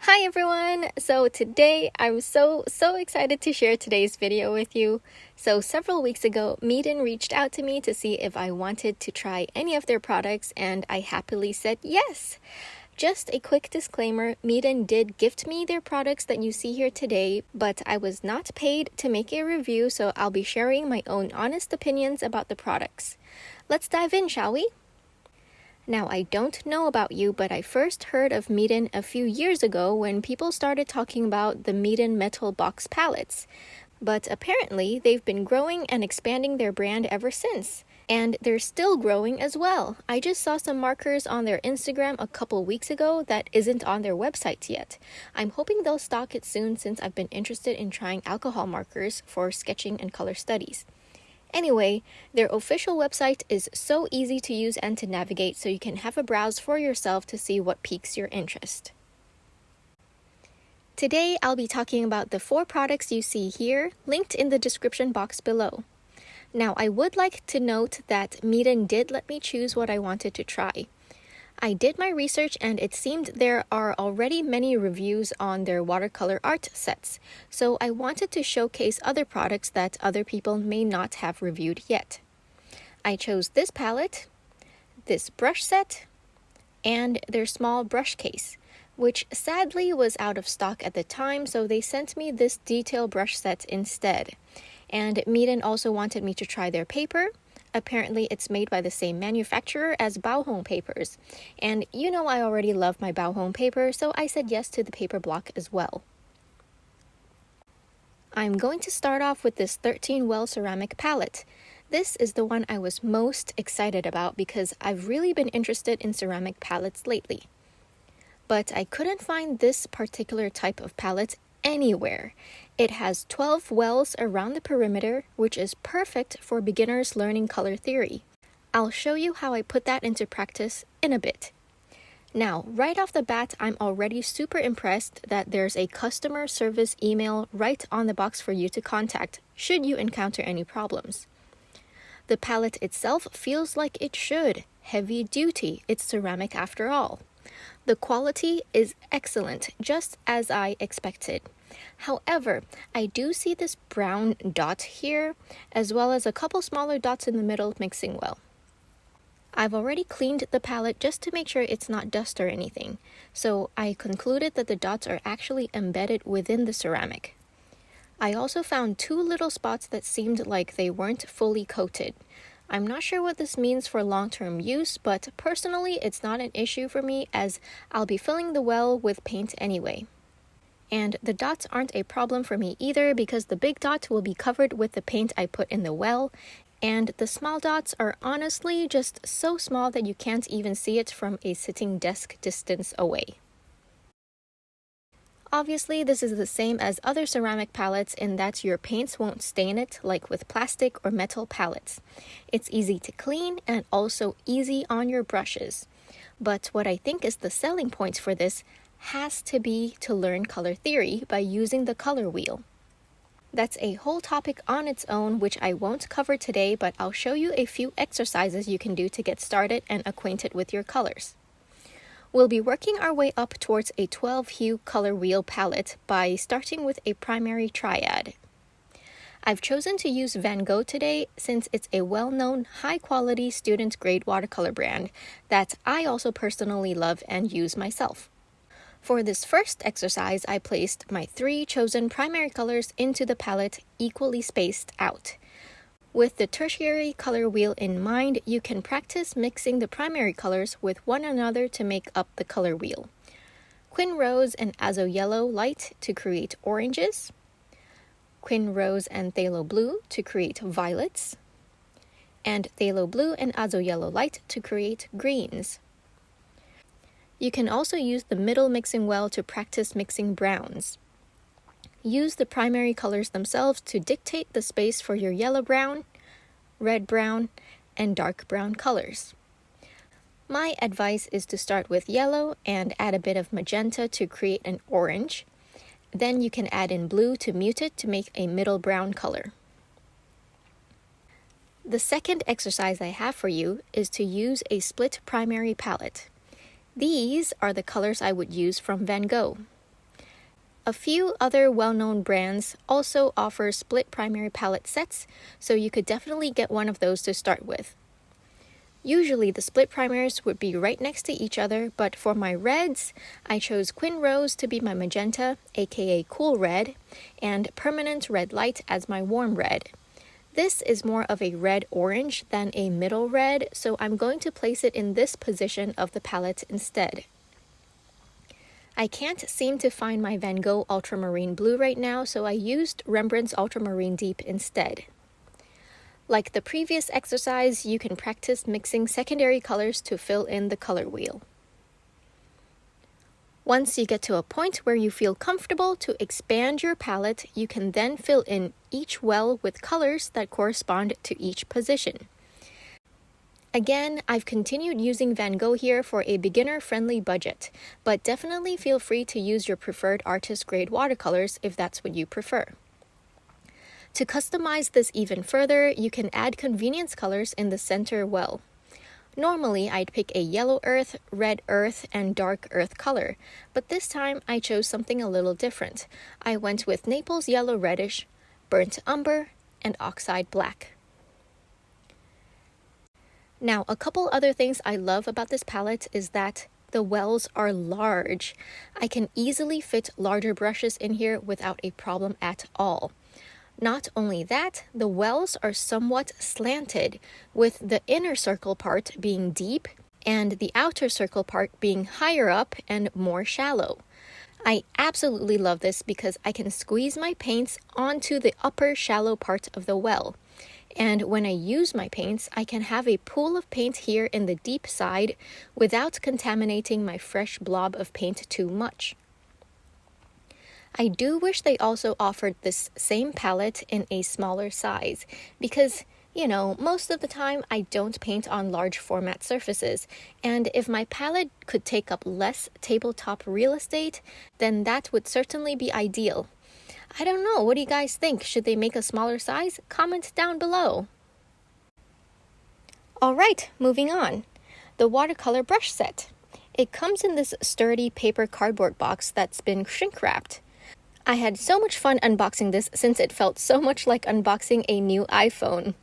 Hi everyone! So today I'm so excited to share today's video with you. So several weeks ago, MEEDEN reached out to me to see if I wanted to try any of their products, and I happily said yes! Just a quick disclaimer, MEEDEN did gift me their products that you see here today, but I was not paid to make a review, so I'll be sharing my own honest opinions about the products. Let's dive in, shall we? Now, I don't know about you, but I first heard of MEEDEN a few years ago when people started talking about the MEEDEN metal box palettes. But apparently, they've been growing and expanding their brand ever since. And they're still growing as well. I just saw some markers on their Instagram a couple weeks ago that isn't on their website yet. I'm hoping they'll stock it soon since I've been interested in trying alcohol markers for sketching and color studies. Anyway, their official website is so easy to use and to navigate, so you can have a browse for yourself to see what piques your interest. Today, I'll be talking about the 4 products you see here, linked in the description box below. Now, I would like to note that MEEDEN did let me choose what I wanted to try. I did my research and it seemed there are already many reviews on their watercolor art sets, so I wanted to showcase other products that other people may not have reviewed yet. I chose this palette, this brush set, and their small brush case, which sadly was out of stock at the time, so they sent me this detail brush set instead. And MEEDEN also wanted me to try their paper. Apparently, it's made by the same manufacturer as Bauholm papers. And you know I already love my Bauholm paper, so I said yes to the paper block as well. I'm going to start off with this 13 well ceramic palette. This is the one I was most excited about because I've really been interested in ceramic palettes lately. But I couldn't find this particular type of palette anywhere. It has 12 wells around the perimeter, which is perfect for beginners learning color theory. I'll show you how I put that into practice in a bit. Now, right off the bat, I'm already super impressed that there's a customer service email right on the box for you to contact should you encounter any problems. The palette itself feels like it should. Heavy duty, it's ceramic after all. The quality is excellent, just as I expected. However, I do see this brown dot here, as well as a couple smaller dots in the middle mixing well. I've already cleaned the palette just to make sure it's not dust or anything, so I concluded that the dots are actually embedded within the ceramic. I also found 2 little spots that seemed like they weren't fully coated. I'm not sure what this means for long-term use, but personally it's not an issue for me as I'll be filling the well with paint anyway. And the dots aren't a problem for me either because the big dot will be covered with the paint I put in the well, and the small dots are honestly just so small that you can't even see it from a sitting desk distance away. Obviously, this is the same as other ceramic palettes in that your paints won't stain it like with plastic or metal palettes. It's easy to clean and also easy on your brushes. But what I think is the selling point for this has to be to learn color theory by using the color wheel. That's a whole topic on its own which I won't cover today, but I'll show you a few exercises you can do to get started and acquainted with your colors. We'll be working our way up towards a 12-hue color wheel palette by starting with a primary triad. I've chosen to use Van Gogh today since it's a well-known, high-quality student-grade watercolor brand that I also personally love and use myself. For this first exercise, I placed my 3 chosen primary colors into the palette equally spaced out. With the tertiary color wheel in mind, you can practice mixing the primary colors with one another to make up the color wheel. Quin Rose and Azo Yellow light to create oranges. Quin Rose and Phthalo Blue to create violets. And Phthalo Blue and Azo Yellow light to create greens. You can also use the middle mixing well to practice mixing browns. Use the primary colors themselves to dictate the space for your yellow-brown, red-brown, and dark brown colors. My advice is to start with yellow and add a bit of magenta to create an orange. Then you can add in blue to mute it to make a middle brown color. The second exercise I have for you is to use a split primary palette. These are the colors I would use from Van Gogh. A few other well-known brands also offer split primary palette sets, so you could definitely get one of those to start with. Usually the split primers would be right next to each other, but for my reds, I chose Quin Rose to be my magenta, aka cool red, and Permanent Red Light as my warm red. This is more of a red-orange than a middle red, so I'm going to place it in this position of the palette instead. I can't seem to find my Van Gogh Ultramarine Blue right now, so I used Rembrandt's Ultramarine Deep instead. Like the previous exercise, you can practice mixing secondary colors to fill in the color wheel. Once you get to a point where you feel comfortable to expand your palette, you can then fill in each well with colors that correspond to each position. Again, I've continued using Van Gogh here for a beginner-friendly budget, but definitely feel free to use your preferred artist-grade watercolors if that's what you prefer. To customize this even further, you can add convenience colors in the center well. Normally, I'd pick a yellow earth, red earth, and dark earth color, but this time I chose something a little different. I went with Naples yellow reddish, burnt umber, and oxide black. Now, a couple other things I love about this palette is that the wells are large. I can easily fit larger brushes in here without a problem at all. Not only that, the wells are somewhat slanted, with the inner circle part being deep and the outer circle part being higher up and more shallow. I absolutely love this because I can squeeze my paints onto the upper shallow part of the well. And when I use my paints, I can have a pool of paint here in the deep side without contaminating my fresh blob of paint too much. I do wish they also offered this same palette in a smaller size because, most of the time I don't paint on large format surfaces, and if my palette could take up less tabletop real estate, then that would certainly be ideal. I don't know, what do you guys think? Should they make a smaller size? Comment down below. Alright, moving on. The Watercolor Brush Set. It comes in this sturdy paper cardboard box that's been shrink wrapped. I had so much fun unboxing this since it felt so much like unboxing a new iPhone.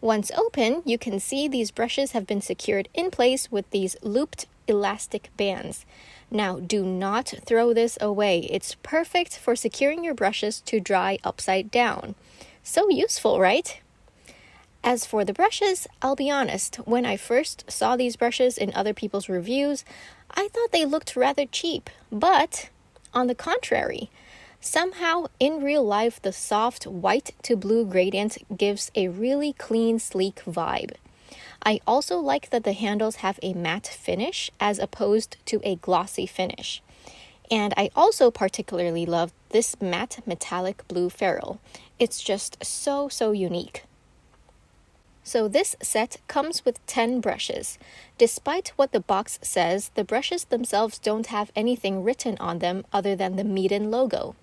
Once open, you can see these brushes have been secured in place with these looped elastic bands. Now, do not throw this away. It's perfect for securing your brushes to dry upside down. So useful, right? As for the brushes, I'll be honest, when I first saw these brushes in other people's reviews, I thought they looked rather cheap, but on the contrary, somehow in real life the soft white to blue gradient gives a really clean, sleek vibe. I also like that the handles have a matte finish as opposed to a glossy finish. And I also particularly love this matte metallic blue ferrule. It's just so unique. So this set comes with 10 brushes. Despite what the box says, the brushes themselves don't have anything written on them other than the MEEDEN logo.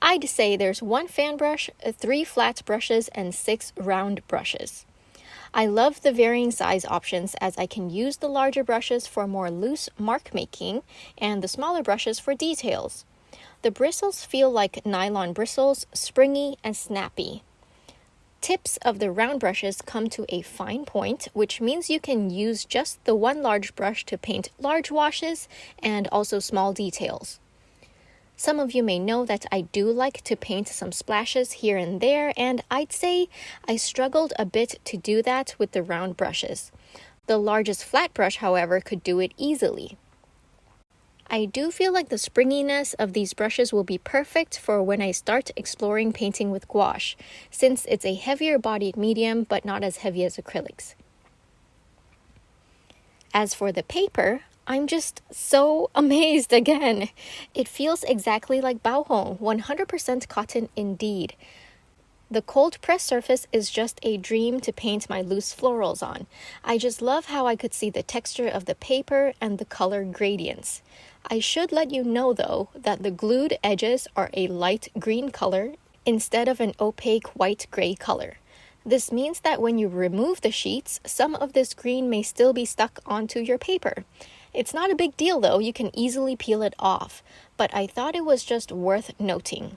I'd say there's 1 fan brush, 3 flat brushes, and 6 round brushes. I love the varying size options as I can use the larger brushes for more loose mark making and the smaller brushes for details. The bristles feel like nylon bristles, springy and snappy. Tips of the round brushes come to a fine point, which means you can use just the 1 large brush to paint large washes and also small details. Some of you may know that I do like to paint some splashes here and there, and I'd say I struggled a bit to do that with the round brushes. The largest flat brush, however, could do it easily. I do feel like the springiness of these brushes will be perfect for when I start exploring painting with gouache, since it's a heavier bodied medium but not as heavy as acrylics. As for the paper, I'm just so amazed again. It feels exactly like Baohong, 100% cotton indeed. The cold press surface is just a dream to paint my loose florals on. I just love how I could see the texture of the paper and the color gradients. I should let you know though that the glued edges are a light green color instead of an opaque white-gray color. This means that when you remove the sheets, some of this green may still be stuck onto your paper. It's not a big deal though, you can easily peel it off, but I thought it was just worth noting.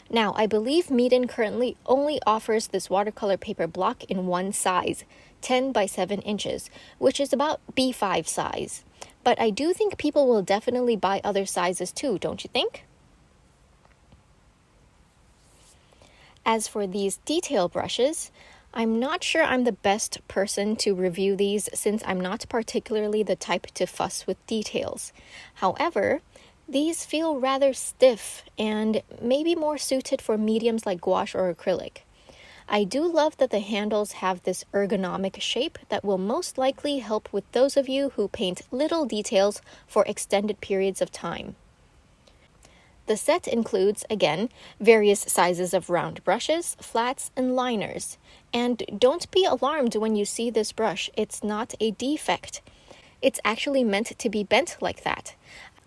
Now, I believe Meeden currently only offers this watercolor paper block in one size, 10 by 7 inches, which is about B5 size. But I do think people will definitely buy other sizes too, don't you think? As for these detail brushes, I'm not sure I'm the best person to review these since I'm not particularly the type to fuss with details. However, these feel rather stiff and maybe more suited for mediums like gouache or acrylic. I do love that the handles have this ergonomic shape that will most likely help with those of you who paint little details for extended periods of time. The set includes, again, various sizes of round brushes, flats, and liners. And don't be alarmed when you see this brush, it's not a defect. It's actually meant to be bent like that.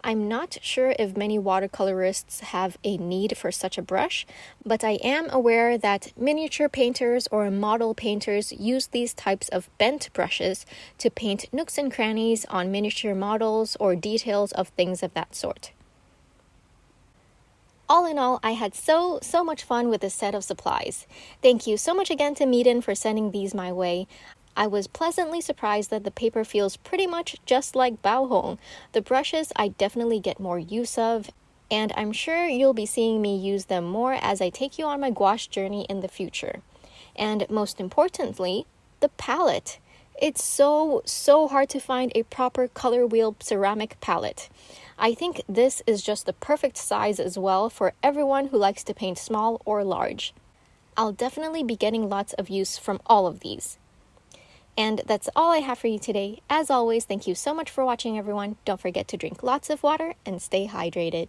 I'm not sure if many watercolorists have a need for such a brush, but I am aware that miniature painters or model painters use these types of bent brushes to paint nooks and crannies on miniature models or details of things of that sort. All in all, I had so much fun with this set of supplies. Thank you so much again to Meeden for sending these my way. I was pleasantly surprised that the paper feels pretty much just like Baohong. The brushes I definitely get more use of, and I'm sure you'll be seeing me use them more as I take you on my gouache journey in the future. And most importantly, the palette. It's so hard to find a proper color wheel ceramic palette. I think this is just the perfect size as well for everyone who likes to paint small or large. I'll definitely be getting lots of use from all of these. And that's all I have for you today. As always, thank you so much for watching, everyone. Don't forget to drink lots of water and stay hydrated.